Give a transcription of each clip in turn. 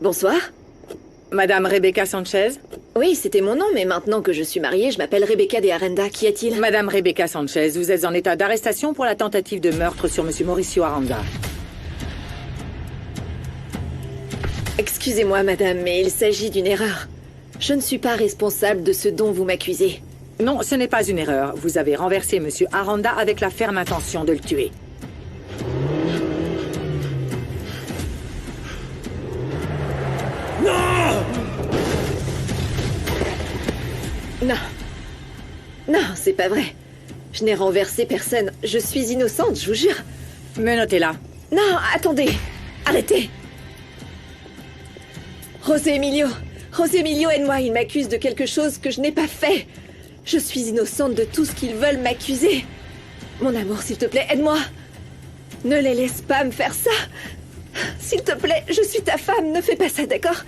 Bonsoir. Madame Rebecca Sanchez? Oui, c'était mon nom, mais maintenant que je suis mariée, je m'appelle Rebecca de Aranda. Qu'y a-t-il? Madame Rebecca Sanchez, vous êtes en état d'arrestation pour la tentative de meurtre sur Monsieur Mauricio Aranda. Excusez-moi, madame, mais il s'agit d'une erreur. Je ne suis pas responsable de ce dont vous m'accusez. Non, ce n'est pas une erreur. Vous avez renversé Monsieur Aranda avec la ferme intention de le tuer. Non. Non, c'est pas vrai. Je n'ai renversé personne. Je suis innocente, je vous jure. Menottez-la. Non, attendez. Arrêtez. José Emilio, aide-moi. Il m'accuse de quelque chose que je n'ai pas fait. Je suis innocente de tout ce qu'ils veulent m'accuser. Mon amour, s'il te plaît, aide-moi. Ne les laisse pas me faire ça. S'il te plaît, je suis ta femme, ne fais pas ça, d'accord?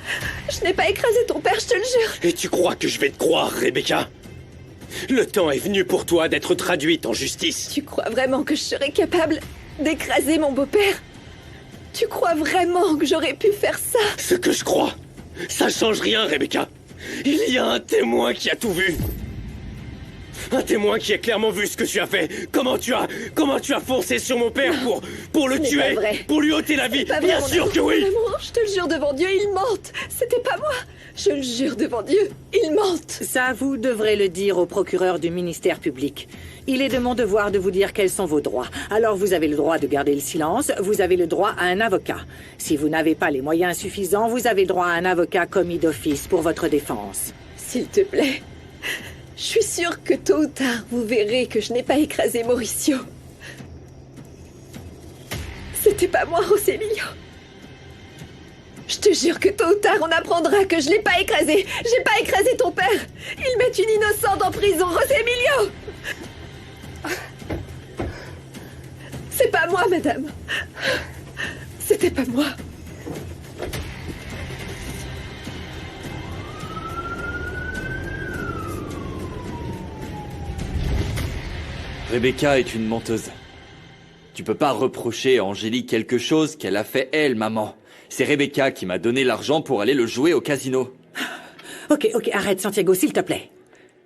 Je n'ai pas écrasé ton père, je te le jure. Et tu crois que je vais te croire, Rebecca? Le temps est venu pour toi d'être traduite en justice. Tu crois vraiment que je serais capable d'écraser mon beau-père? Tu crois vraiment que j'aurais pu faire ça? Ce que je crois, ça change rien, Rebecca. Il y a un témoin qui a tout vu. Un témoin qui a clairement vu ce que tu as fait. Comment tu as foncé sur mon père pour le tuer, pas vrai. pour lui ôter la vie. Bien sûr que oui. Mon amour, je te le jure devant Dieu, ils mentent. C'était pas moi. Je le jure devant Dieu, ils mentent. Ça, vous devrez le dire au procureur du ministère public. Il est de mon devoir de vous dire quels sont vos droits. Alors vous avez le droit de garder le silence, vous avez le droit à un avocat. Si vous n'avez pas les moyens suffisants, vous avez le droit à un avocat commis d'office pour votre défense. S'il te plaît, je suis sûre que tôt ou tard, vous verrez que je n'ai pas écrasé Mauricio. C'était pas moi, José Emilio. Je te jure que tôt ou tard, on apprendra que je l'ai pas écrasé. J'ai pas écrasé ton père. Ils mettent une innocente en prison, José Emilio. C'est pas moi, madame. C'était pas moi. Rebecca est une menteuse. Tu peux pas reprocher à Angélique quelque chose qu'elle a fait elle, maman. C'est Rebecca qui m'a donné l'argent pour aller le jouer au casino. Ok, arrête, Santiago, s'il te plaît.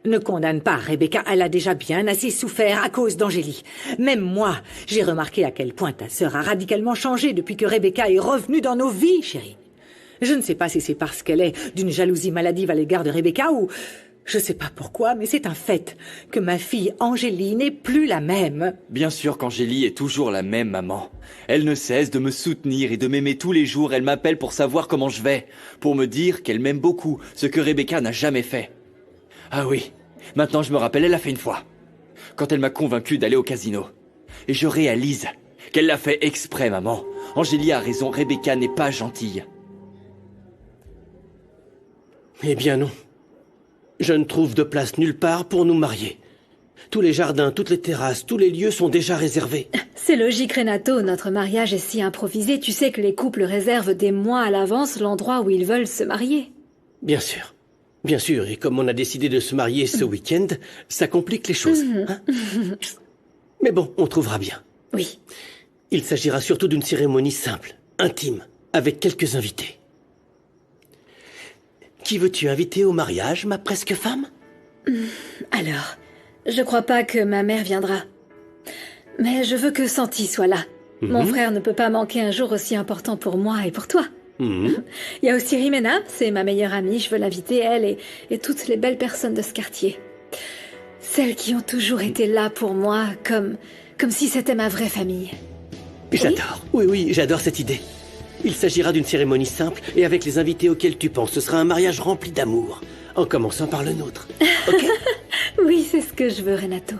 Ne condamne pas Rebecca, elle a déjà bien assez souffert à cause d'Angélie. Même moi, j'ai remarqué à quel point ta sœur a radicalement changé depuis que Rebecca est revenue dans nos vies, chérie. Je ne sais pas si c'est parce qu'elle est d'une jalousie maladive à l'égard de Rebecca ou... Je sais pas pourquoi, mais c'est un fait que ma fille Angélie n'est plus la même. Bien sûr qu'Angélie est toujours la même, maman. Elle ne cesse de me soutenir et de m'aimer tous les jours. Elle m'appelle pour savoir comment je vais, pour me dire qu'elle m'aime beaucoup, ce que Rebecca n'a jamais fait. Ah oui, maintenant je me rappelle, elle l'a fait une fois, quand elle m'a convaincu d'aller au casino. Et je réalise qu'elle l'a fait exprès, maman. Angélie a raison, Rebecca n'est pas gentille. Eh bien non. Je ne trouve de place nulle part pour nous marier. Tous les jardins, toutes les terrasses, tous les lieux sont déjà réservés. C'est logique, Renato. Notre mariage est si improvisé. Tu sais que les couples réservent des mois à l'avance l'endroit où ils veulent se marier. Bien sûr. Bien sûr, et comme on a décidé de se marier ce week-end, ça complique les choses. Hein? Mais bon, on trouvera bien. Oui. Il s'agira surtout d'une cérémonie simple, intime, avec quelques invités. Qui veux-tu inviter au mariage, ma presque femme? Alors, je crois pas que ma mère viendra. Mais je veux que Santi soit là. Mon frère ne peut pas manquer un jour aussi important pour moi et pour toi. Il y a aussi Rimena, c'est ma meilleure amie. Je veux l'inviter, elle et toutes les belles personnes de ce quartier. Celles qui ont toujours été là pour moi, comme si c'était ma vraie famille. J'adore. Oui, j'adore cette idée. Il s'agira d'une cérémonie simple et avec les invités auxquels tu penses. Ce sera un mariage rempli d'amour, en commençant par le nôtre. Ok? Oui, c'est ce que je veux, Renato.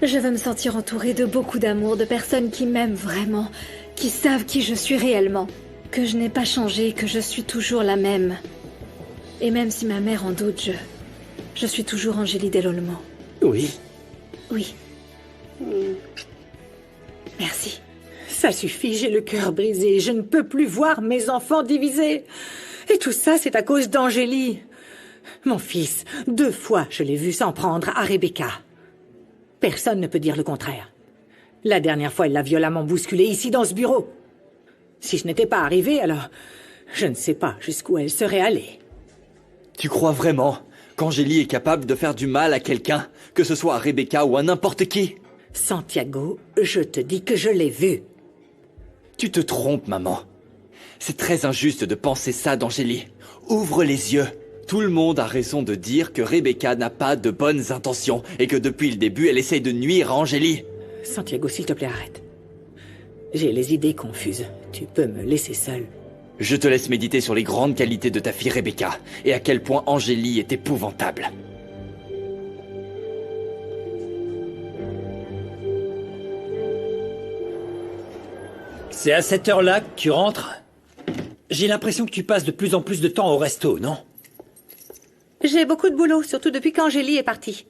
Je veux me sentir entourée de beaucoup d'amour, de personnes qui m'aiment vraiment, qui savent qui je suis réellement, que je n'ai pas changé, que je suis toujours la même. Et même si ma mère en doute, je suis toujours Angélie Del Olmo. Oui. Oui. Merci. Ça suffit, j'ai le cœur brisé, je ne peux plus voir mes enfants divisés. Et tout ça, c'est à cause d'Angélie. Mon fils, 2 fois je l'ai vu s'en prendre à Rebecca. Personne ne peut dire le contraire. La dernière fois, elle l'a violemment bousculée ici dans ce bureau. Si je n'étais pas arrivée, alors Je ne sais pas jusqu'où elle serait allée. Tu crois vraiment qu'Angélie est capable de faire du mal à quelqu'un, que ce soit à Rebecca ou à n'importe qui? Santiago, je te dis que je l'ai vue. Tu te trompes, maman. C'est très injuste de penser ça d'Angélie. Ouvre les yeux. Tout le monde a raison de dire que Rebecca n'a pas de bonnes intentions et que depuis le début, elle essaye de nuire à Angélie. Santiago, s'il te plaît, arrête. J'ai les idées confuses. Tu peux me laisser seule. Je te laisse méditer sur les grandes qualités de ta fille Rebecca et à quel point Angélie est épouvantable. C'est à cette heure-là que tu rentres? J'ai l'impression que tu passes de plus en plus de temps au resto, non? J'ai beaucoup de boulot, surtout depuis qu'Angélie est partie.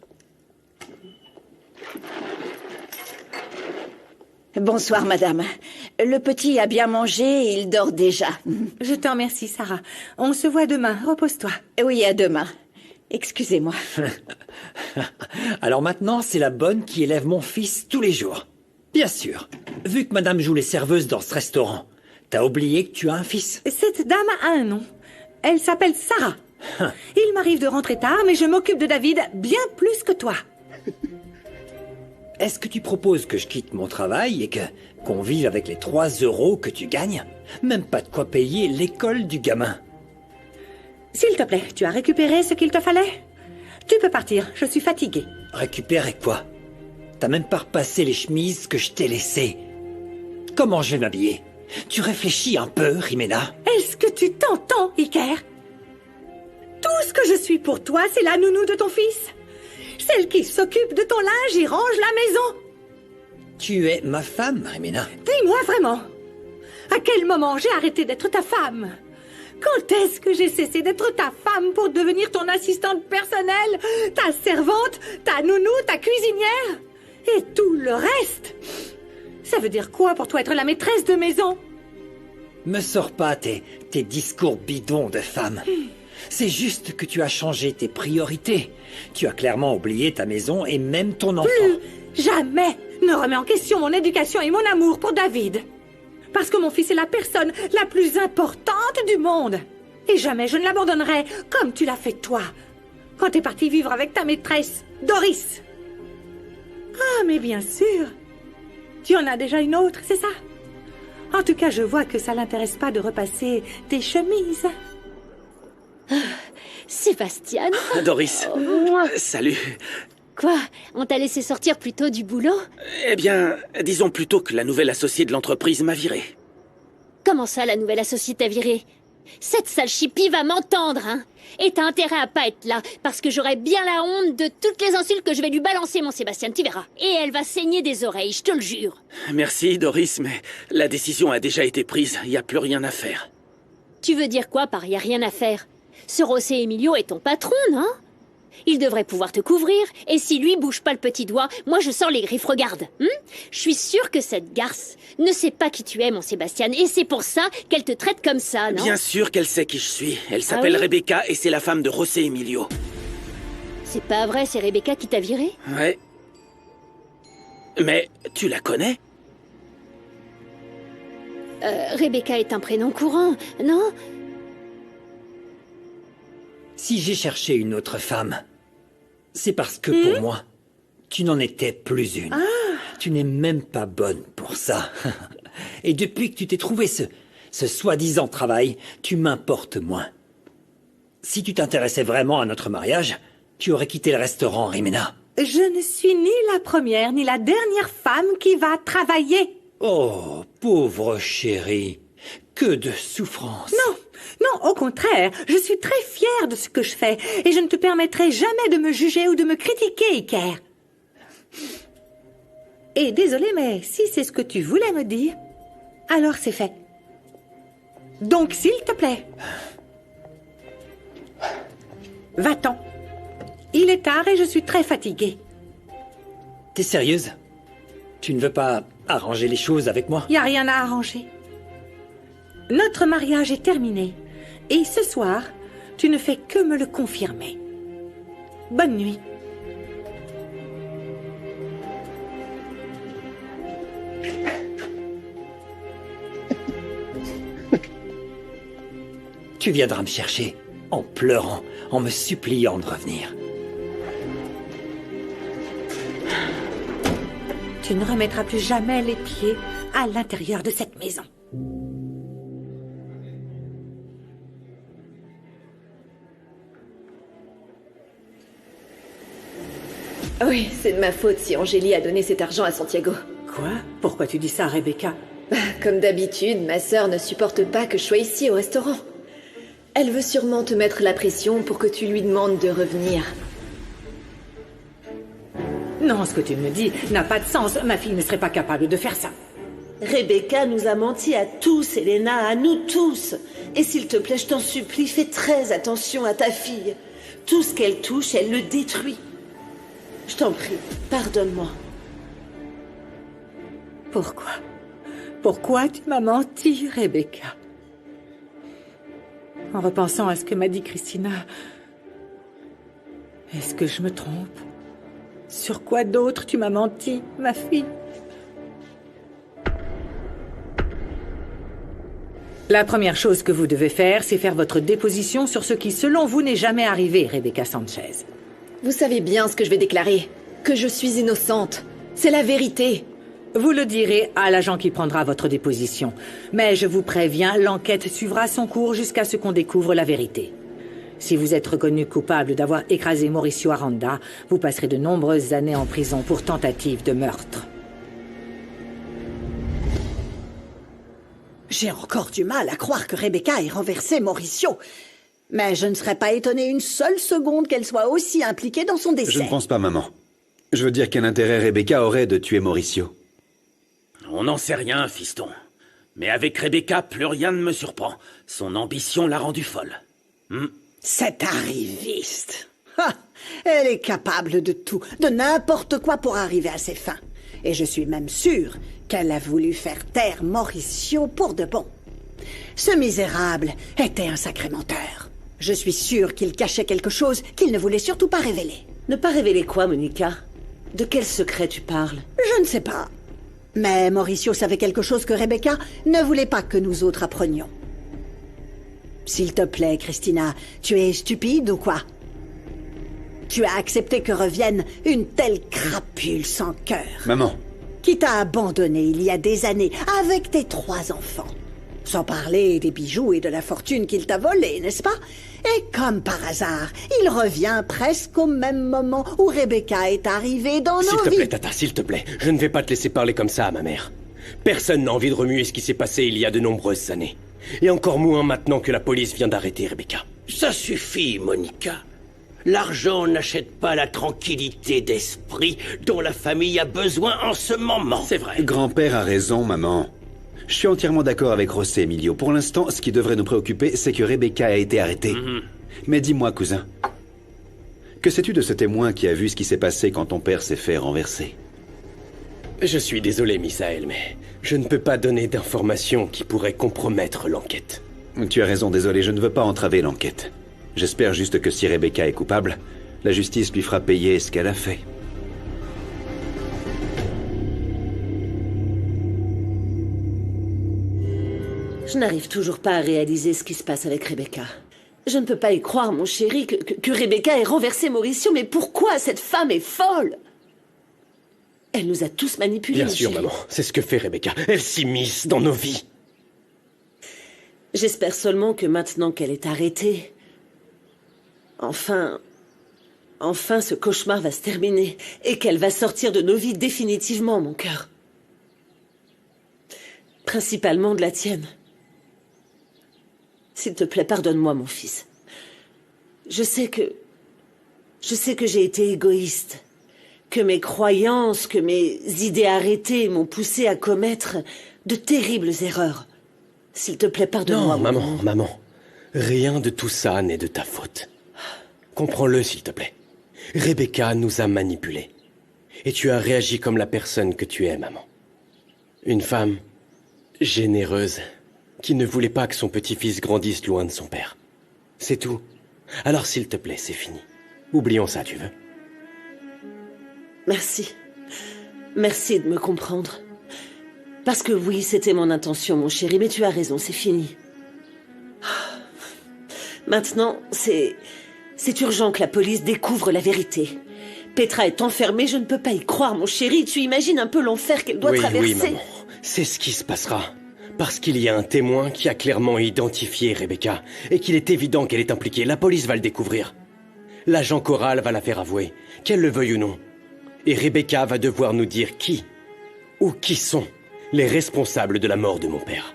Bonsoir, madame. Le petit a bien mangé et il dort déjà. Je t'en remercie, Sarah. On se voit demain. Repose-toi. Oui, à demain. Excusez-moi. Alors maintenant, c'est la bonne qui élève mon fils tous les jours. Bien sûr. Vu que madame joue les serveuses dans ce restaurant, t'as oublié que tu as un fils? Cette dame a un nom. Elle s'appelle Sarah. Il m'arrive de rentrer tard, mais je m'occupe de David bien plus que toi. Est-ce que tu proposes que je quitte mon travail et qu'on vive avec les 3 € que tu gagnes? Même pas de quoi payer l'école du gamin. S'il te plaît, tu as récupéré ce qu'il te fallait? Tu peux partir, je suis fatiguée. Récupérer quoi? T'as même pas repassé les chemises que je t'ai laissées. Comment je vais m'habiller? Tu réfléchis un peu, Rimena? Est-ce que tu t'entends, Iker? Tout ce que je suis pour toi, c'est la nounou de ton fils. Celle qui s'occupe de ton linge et range la maison. Tu es ma femme, Rimena. Dis-moi vraiment, à quel moment j'ai arrêté d'être ta femme? Quand est-ce que j'ai cessé d'être ta femme pour devenir ton assistante personnelle, ta servante, ta nounou, ta cuisinière? Et tout le reste? Ça veut dire quoi pour toi être la maîtresse de maison? Me sors pas tes discours bidons de femme. C'est juste que tu as changé tes priorités. Tu as clairement oublié ta maison et même ton enfant. Plus jamais ne remets en question mon éducation et mon amour pour David. Parce que mon fils est la personne la plus importante du monde. Et jamais je ne l'abandonnerai comme tu l'as fait toi, quand t'es parti vivre avec ta maîtresse, Doris. Ah, mais bien sûr. Tu en as déjà une autre, c'est ça? En tout cas, je vois que ça l'intéresse pas de repasser tes chemises. Sébastien. Doris, Moi. salut. Quoi? On t'a laissé sortir plus tôt du boulot? Eh bien, disons plutôt que la nouvelle associée de l'entreprise m'a viré. Comment ça, la nouvelle associée t'a viré? Cette sale chipie va m'entendre, hein? Et t'as intérêt à pas être là, parce que j'aurai bien la honte de toutes les insultes que je vais lui balancer, mon Sébastien, tu verras. Et elle va saigner des oreilles, je te le jure. Merci, Doris, mais la décision a déjà été prise. Il n'y a plus rien à faire. Tu veux dire quoi par y a rien à faire? Ce José Emilio est ton patron, non? Il devrait pouvoir te couvrir, et si lui bouge pas le petit doigt, moi je sors les griffes, regarde. Je suis sûre que cette garce ne sait pas qui tu es, mon Sébastien, et c'est pour ça qu'elle te traite comme ça, non? Bien sûr qu'elle sait qui je suis. Elle s'appelle oui Rebecca et c'est la femme de José Emilio. C'est pas vrai, c'est Rebecca qui t'a viré? Ouais. Mais tu la connais? Rebecca est un prénom courant, non? Si j'ai cherché une autre femme, c'est parce que pour moi, tu n'en étais plus une. Tu n'es même pas bonne pour ça. Et depuis que tu t'es trouvé ce soi-disant travail, tu m'importes moins. Si tu t'intéressais vraiment à notre mariage, tu aurais quitté le restaurant, Rimena. Je ne suis ni la première ni la dernière femme qui va travailler. Oh, pauvre chérie, que de souffrance. Non, au contraire, je suis très fière de ce que je fais et je ne te permettrai jamais de me juger ou de me critiquer, Iker. Et désolé, mais si c'est ce que tu voulais me dire, alors c'est fait. Donc, s'il te plaît, va-t'en. Il est tard et je suis très fatiguée. T'es sérieuse? Tu ne veux pas arranger les choses avec moi? Il n'y a rien à arranger. Notre mariage est terminé. Et ce soir, tu ne fais que me le confirmer. Bonne nuit. Tu viendras me chercher, en pleurant, en me suppliant de revenir. Tu ne remettras plus jamais les pieds à l'intérieur de cette maison. Oui, c'est de ma faute si Angélie a donné cet argent à Santiago. Quoi? Pourquoi tu dis ça, Rebecca? Comme d'habitude, ma sœur ne supporte pas que je sois ici au restaurant. Elle veut sûrement te mettre la pression pour que tu lui demandes de revenir. Non, ce que tu me dis n'a pas de sens. Ma fille ne serait pas capable de faire ça. Rebecca nous a menti à tous, Elena, à nous tous. Et s'il te plaît, je t'en supplie, fais très attention à ta fille. Tout ce qu'elle touche, elle le détruit. Je t'en prie, pardonne-moi. Pourquoi? Pourquoi tu m'as menti, Rebecca? En repensant à ce que m'a dit Christina, est-ce que je me trompe? Sur quoi d'autre tu m'as menti, ma fille? La première chose que vous devez faire, c'est faire votre déposition sur ce qui, selon vous, n'est jamais arrivé, Rebecca Sanchez. Vous savez bien ce que je vais déclarer. Que je suis innocente. C'est la vérité. Vous le direz à l'agent qui prendra votre déposition. Mais je vous préviens, l'enquête suivra son cours jusqu'à ce qu'on découvre la vérité. Si vous êtes reconnu coupable d'avoir écrasé Mauricio Aranda, vous passerez de nombreuses années en prison pour tentative de meurtre. J'ai encore du mal à croire que Rebecca ait renversé Mauricio. Mais je ne serais pas étonnée une seule seconde qu'elle soit aussi impliquée dans son décès. Je ne pense pas, maman. Je veux dire, quel intérêt Rebecca aurait de tuer Mauricio? On n'en sait rien, fiston. Mais avec Rebecca, plus rien ne me surprend. Son ambition l'a rendue folle. Cette arriviste. Ah, elle est capable de tout, de n'importe quoi pour arriver à ses fins. Et je suis même sûre qu'elle a voulu faire taire Mauricio pour de bon. Ce misérable était un sacré menteur. Je suis sûre qu'il cachait quelque chose qu'il ne voulait surtout pas révéler. Ne pas révéler quoi, Monica? De quel secret tu parles? Je ne sais pas. Mais Mauricio savait quelque chose que Rebecca ne voulait pas que nous autres apprenions. S'il te plaît, Christina, tu es stupide ou quoi? Tu as accepté que revienne une telle crapule sans cœur. Maman. Qui t'a abandonné il y a des années avec tes 3 enfants. Sans parler des bijoux et de la fortune qu'il t'a volée, n'est-ce pas? Et comme par hasard, il revient presque au même moment où Rebecca est arrivée dans nos vies. S'il te plaît, Tata, s'il te plaît. Je ne vais pas te laisser parler comme ça à ma mère. Personne n'a envie de remuer ce qui s'est passé il y a de nombreuses années. Et encore moins maintenant que la police vient d'arrêter Rebecca. Ça suffit, Monica. L'argent n'achète pas la tranquillité d'esprit dont la famille a besoin en ce moment. C'est vrai. Grand-père a raison, maman. Je suis entièrement d'accord avec José Emilio. Pour l'instant, ce qui devrait nous préoccuper, c'est que Rebecca a été arrêtée. Mais dis-moi, cousin, que sais-tu de ce témoin qui a vu ce qui s'est passé quand ton père s'est fait renverser? Je suis désolé, Misaël, mais je ne peux pas donner d'informations qui pourraient compromettre l'enquête. Tu as raison, désolé, je ne veux pas entraver l'enquête. J'espère juste que si Rebecca est coupable, la justice lui fera payer ce qu'elle a fait. Je n'arrive toujours pas à réaliser ce qui se passe avec Rebecca. Je ne peux pas y croire, mon chéri, que Rebecca ait renversé Mauricio, mais pourquoi? Cette femme est folle! Elle nous a tous manipulés, Bien sûr, maman, c'est ce que fait Rebecca. Elle s'immisce dans nos vies. J'espère seulement que maintenant qu'elle est arrêtée, enfin, ce cauchemar va se terminer et qu'elle va sortir de nos vies définitivement, mon cœur. Principalement de la tienne. S'il te plaît, pardonne-moi, mon fils. Je sais que j'ai été égoïste, que mes croyances, que mes idées arrêtées m'ont poussé à commettre de terribles erreurs. S'il te plaît, pardonne-moi. Non, maman. Rien de tout ça n'est de ta faute. Comprends-le, s'il te plaît. Rebecca nous a manipulés. Et tu as réagi comme la personne que tu es, maman. Une femme généreuse qui ne voulait pas que son petit-fils grandisse loin de son père. C'est tout. Alors, s'il te plaît, c'est fini. Oublions ça, tu veux? Merci. Merci de me comprendre. Parce que oui, c'était mon intention, mon chéri, mais tu as raison, c'est fini. Maintenant, c'est urgent que la police découvre la vérité. Petra est enfermée, je ne peux pas y croire, mon chéri. Tu imagines un peu l'enfer qu'elle doit traverser. Oui, maman. C'est ce qui se passera. Parce qu'il y a un témoin qui a clairement identifié Rebecca, et qu'il est évident qu'elle est impliquée. La police va le découvrir. L'agent Coral va la faire avouer, qu'elle le veuille ou non. Et Rebecca va devoir nous dire qui, ou qui sont, les responsables de la mort de mon père.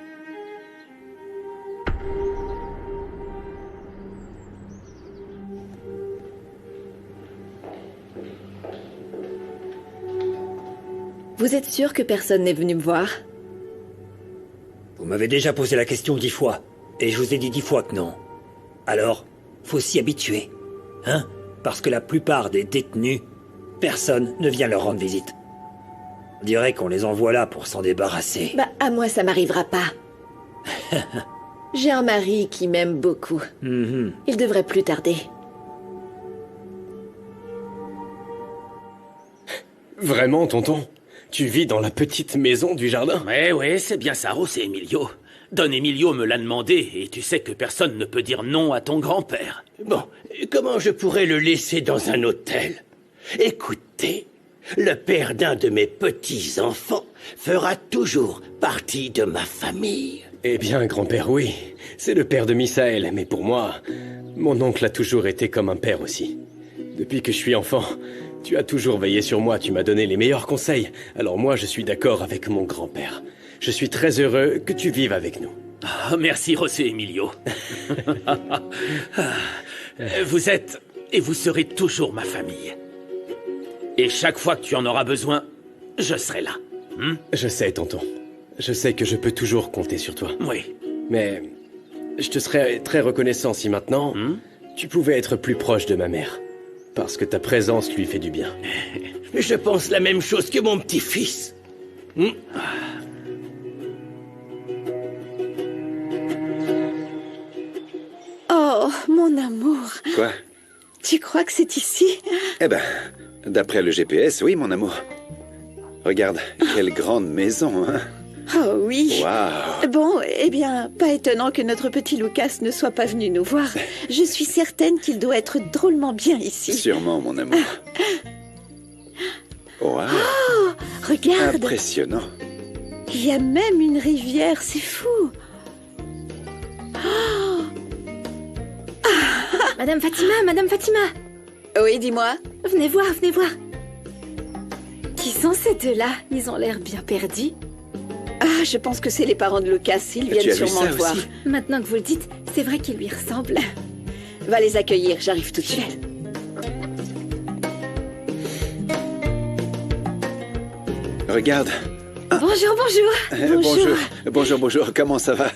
Vous êtes sûr que personne n'est venu me voir? Vous m'avez déjà posé la question 10 fois, et je vous ai dit 10 fois que non. Alors, faut s'y habituer. Hein? Parce que la plupart des détenus, personne ne vient leur rendre visite. On dirait qu'on les envoie là pour s'en débarrasser. Bah, à moi, ça m'arrivera pas. J'ai un mari qui m'aime beaucoup. Il devrait plus tarder. Vraiment, tonton? Tu vis dans la petite maison du jardin? Ouais, c'est bien ça, José Emilio. Don Emilio me l'a demandé, et tu sais que personne ne peut dire non à ton grand-père. Bon, comment je pourrais le laisser dans un hôtel? Écoutez, le père d'un de mes petits-enfants fera toujours partie de ma famille. Eh bien, grand-père, oui. C'est le père de Misaël, mais pour moi, mon oncle a toujours été comme un père aussi. Depuis que je suis enfant, tu as toujours veillé sur moi, tu m'as donné les meilleurs conseils. Alors moi, je suis d'accord avec mon grand-père. Je suis très heureux que tu vives avec nous. Ah, merci, José Emilio. Vous êtes et vous serez toujours ma famille. Et chaque fois que tu en auras besoin, je serai là. Je sais, tonton. Je sais que je peux toujours compter sur toi. Oui. Mais je te serais très reconnaissant si maintenant, tu pouvais être plus proche de ma mère. Parce que ta présence lui fait du bien. Je pense la même chose que mon petit-fils. Oh, mon amour. Quoi? Tu crois que c'est ici? Eh ben, d'après le GPS, oui, mon amour. Regarde, quelle grande maison, hein? Oh oui. Waouh. Bon, eh bien, pas étonnant que notre petit Lucas ne soit pas venu nous voir. Je suis certaine qu'il doit être drôlement bien ici. Sûrement, mon amour. Waouh. Oh, regarde. Impressionnant. Il y a même une rivière, c'est fou. Oh. Madame Fatima. Oui, dis-moi. Venez voir. Qui sont ces deux-là? Ils ont l'air bien perdus. Ah, je pense que c'est les parents de Lucas. Ils viennent sûrement le voir. Maintenant que vous le dites, c'est vrai qu'il lui ressemble. Va les accueillir, j'arrive tout de suite. Regarde. Bonjour. Comment ça va?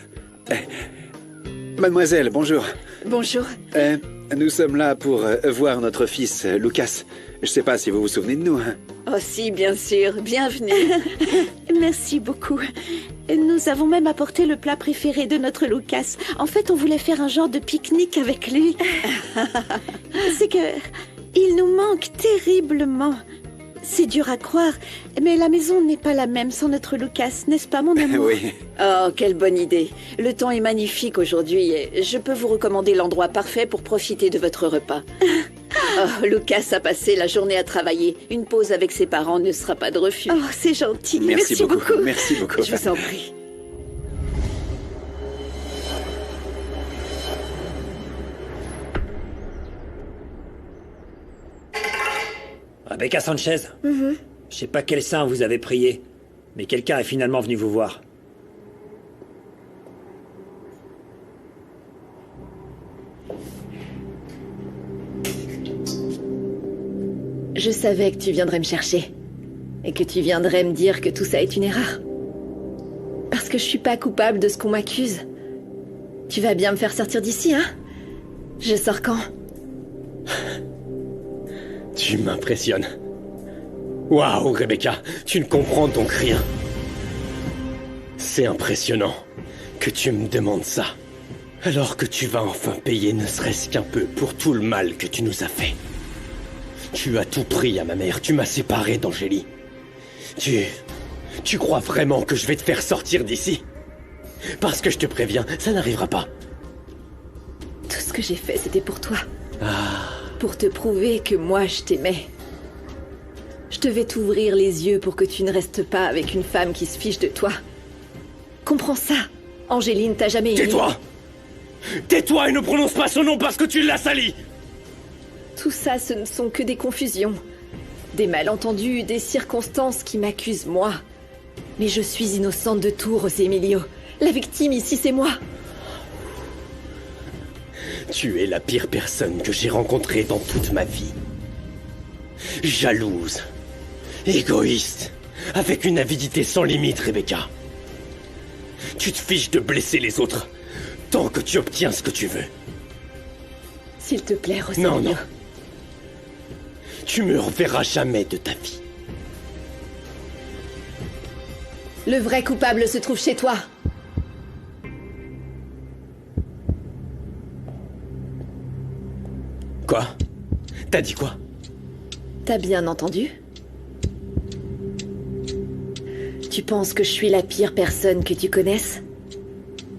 Mademoiselle, bonjour. Bonjour. Nous sommes là pour voir notre fils, Lucas. Je sais pas si vous vous souvenez de nous, hein? Oh si, bien sûr. Bienvenue. Merci beaucoup. Nous avons même apporté le plat préféré de notre Lucas. En fait, on voulait faire un genre de pique-nique avec lui. C'est que... il nous manque terriblement. C'est dur à croire, mais la maison n'est pas la même sans notre Lucas, n'est-ce pas, mon amour? Oui. Oh, quelle bonne idée. Le temps est magnifique aujourd'hui et je peux vous recommander l'endroit parfait pour profiter de votre repas. Oh, Lucas a passé la journée à travailler. Une pause avec ses parents ne sera pas de refus. Oh, c'est gentil. Merci beaucoup. Merci beaucoup. Je vous en prie. Rebecca Sanchez. Je sais pas quel saint vous avez prié, mais quelqu'un est finalement venu vous voir. Je savais que tu viendrais me chercher. Et que tu viendrais me dire que tout ça est une erreur. Parce que je suis pas coupable de ce qu'on m'accuse. Tu vas bien me faire sortir d'ici, hein? Je sors quand? Tu m'impressionnes. Waouh, Rebecca, tu ne comprends donc rien. C'est impressionnant que tu me demandes ça. Alors que tu vas enfin payer ne serait-ce qu'un peu pour tout le mal que tu nous as fait. Tu as tout pris à ma mère, tu m'as séparé d'Angélie. Tu crois vraiment que je vais te faire sortir d'ici? Parce que je te préviens, ça n'arrivera pas. Tout ce ce que j'ai fait, c'était pour toi. Pour te prouver que moi, je t'aimais. Je devais t'ouvrir les yeux pour que tu ne restes pas avec une femme qui se fiche de toi. Comprends ça. Angéline t'a jamais aimé. Tais-toi! Tais-toi et ne prononce pas son nom parce que tu l'as sali! Tout ça, ce ne sont que des confusions. Des malentendus, des circonstances qui m'accusent, moi. Mais je suis innocente de tout, José Emilio. La victime ici, c'est moi. Tu es la pire personne que j'ai rencontrée dans toute ma vie. Jalouse, égoïste, avec une avidité sans limite, Rebecca. Tu te fiches de blesser les autres, tant que tu obtiens ce que tu veux. S'il te plaît, José Non, Emilio. non. Tu me reverras jamais de ta vie. Le vrai coupable se trouve chez toi. Quoi? T'as dit quoi? T'as bien entendu? Tu penses que je suis la pire personne que tu connaisses?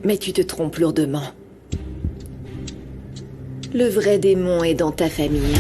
Mais tu te trompes lourdement. Le vrai démon est dans ta famille.